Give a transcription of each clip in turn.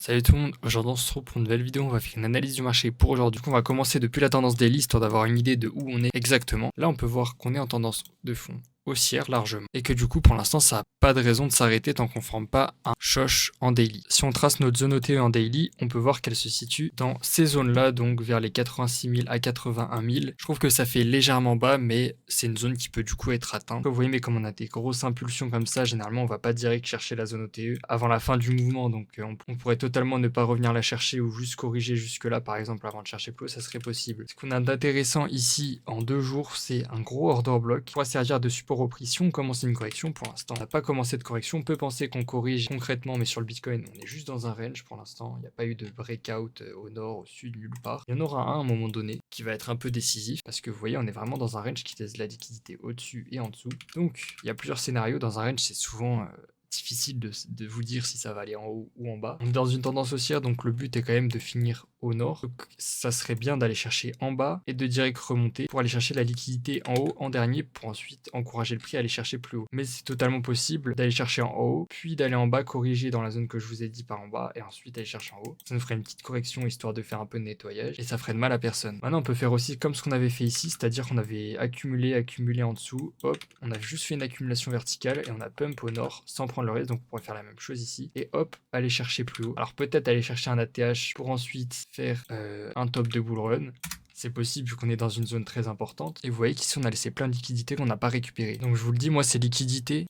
Salut tout le monde, aujourd'hui on se retrouve pour une nouvelle vidéo, on va faire une analyse du marché pour aujourd'hui. On va commencer depuis la tendance daily histoire d'avoir une idée de où on est exactement. Là on peut voir qu'on est en tendance de fond haussière largement et que du coup pour l'instant ça n'a pas de raison de s'arrêter tant qu'on ne forme pas un choche en daily. Si on trace notre zone OTE en daily, on peut voir qu'elle se situe dans ces zones là, donc vers les 86 000 à 81 000. Je trouve que ça fait légèrement bas, mais c'est une zone qui peut du coup être atteinte. Vous voyez, mais comme on a des grosses impulsions comme ça, généralement on va pas direct chercher la zone OTE avant la fin du mouvement, donc on pourrait totalement ne pas revenir la chercher ou juste corriger jusque là par exemple avant de chercher plus haut, ça serait possible. Ce qu'on a d'intéressant ici en 2 jours, c'est un gros order block qui pourra servir de support au prix si on commence une correction. Pour l'instant on n'a pas commencé de correction, on peut penser qu'on corrige concrètement, mais sur le Bitcoin on est juste dans un range pour l'instant, il n'y a pas eu de breakout au nord, au sud, nulle part. Il y en aura un à un moment donné qui va être un peu décisif parce que vous voyez on est vraiment dans un range qui laisse de la liquidité au-dessus et en dessous, donc il y a plusieurs scénarios dans un range, c'est souvent difficile de vous dire si ça va aller en haut ou en bas. On est dans une tendance haussière, donc le but est quand même de finir au nord. Donc ça serait bien d'aller chercher en bas et de direct remonter pour aller chercher la liquidité en haut en dernier pour ensuite encourager le prix à aller chercher plus haut. Mais c'est totalement possible d'aller chercher en haut, puis d'aller en bas, corriger dans la zone que je vous ai dit par en bas et ensuite aller chercher en haut. Ça nous ferait une petite correction histoire de faire un peu de nettoyage et ça ferait de mal à personne. Maintenant on peut faire aussi comme ce qu'on avait fait ici, c'est-à-dire qu'on avait accumulé en dessous, hop, on a juste fait une accumulation verticale et on a pump au nord sans prendre le reste, donc on pourrait faire la même chose ici et hop, aller chercher plus haut. Alors peut-être aller chercher un ATH pour ensuite faire un top de bull run. C'est possible vu qu'on est dans une zone très importante. Et vous voyez qu'ici on a laissé plein de liquidités qu'on n'a pas récupérées. Donc je vous le dis, moi ces liquidités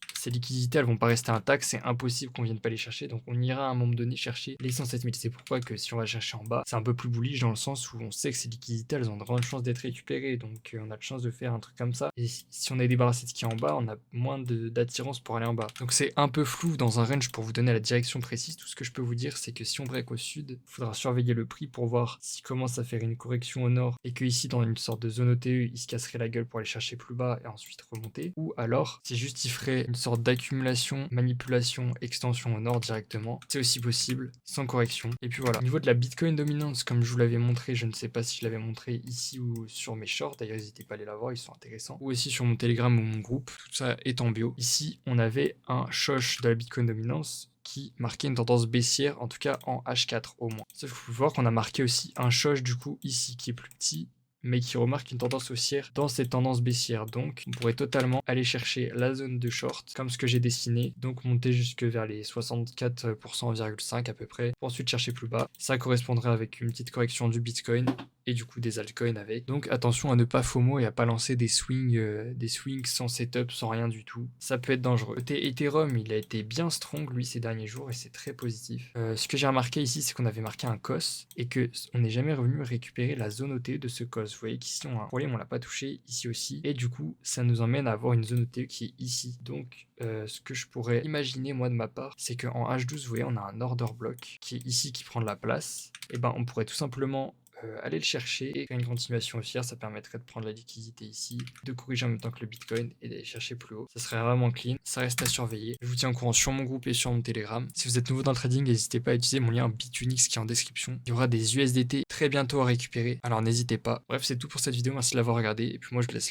elles vont pas rester intactes. C'est impossible qu'on vienne pas les chercher. Donc on ira à un moment donné chercher les 107 000. C'est pourquoi que si on va chercher en bas, c'est un peu plus bullish dans le sens où on sait que ces liquidités elles ont de grandes chances d'être récupérées. Donc on a de chance de faire un truc comme ça. Et si on est débarrassé de ce qui est en bas, on a moins d'attirance pour aller en bas. Donc c'est un peu flou dans un range pour vous donner la direction précise. Tout ce que je peux vous dire, c'est que si on break au sud, il faudra surveiller le prix pour voir s'il commence à faire une correction au nord et que ici dans une sorte de zone OTE, il se casserait la gueule pour aller chercher plus bas et ensuite remonter. Ou alors, c'est juste il ferait une sorte d'accumulation, manipulation, extension au nord directement. C'est aussi possible, sans correction. Et puis voilà. Au niveau de la Bitcoin dominance, comme je vous l'avais montré, je ne sais pas si je l'avais montré ici ou sur mes shorts, d'ailleurs n'hésitez pas à aller la voir, ils sont intéressants. Ou aussi sur mon Telegram ou mon groupe, tout ça est en bio. Ici, on avait un shosh de la Bitcoin dominance qui marquait une tendance baissière, en tout cas en H4 au moins. Sauf qu'il faut voir qu'on a marqué aussi un shosh du coup ici qui est plus petit, mais qui remarque une tendance haussière dans cette tendance baissière. Donc on pourrait totalement aller chercher la zone de short comme ce que j'ai dessiné, donc monter jusque vers les 64,5% à peu près, pour ensuite chercher plus bas. Ça correspondrait avec une petite correction du Bitcoin et du coup des altcoins avec. Donc attention à ne pas FOMO et à pas lancer des swings sans setup, sans rien du tout. Ça peut être dangereux. Côté Ethereum, il a été bien strong lui ces derniers jours et c'est très positif. Ce que j'ai remarqué ici, c'est qu'on avait marqué un COS et que on n'est jamais revenu récupérer la zone OTE de ce COS. Vous voyez qu'ici on a un problème, on l'a pas touché, ici aussi, et du coup ça nous emmène à avoir une zone OTE qui est ici. Donc ce que je pourrais imaginer moi de ma part, c'est qu'en H12, vous voyez, on a un order block qui est ici qui prend de la place. Et ben on pourrait tout simplement aller le chercher et faire une continuation haussière, ça permettrait de prendre la liquidité ici, de corriger en même temps que le Bitcoin et d'aller chercher plus haut. Ça serait vraiment clean, ça reste à surveiller. Je vous tiens au courant sur mon groupe et sur mon Telegram. Si vous êtes nouveau dans le trading, n'hésitez pas à utiliser mon lien Bitunix qui est en description. Il y aura des USDT très bientôt à récupérer, alors n'hésitez pas. Bref, c'est tout pour cette vidéo, merci de l'avoir regardé et puis moi je vous laisse là.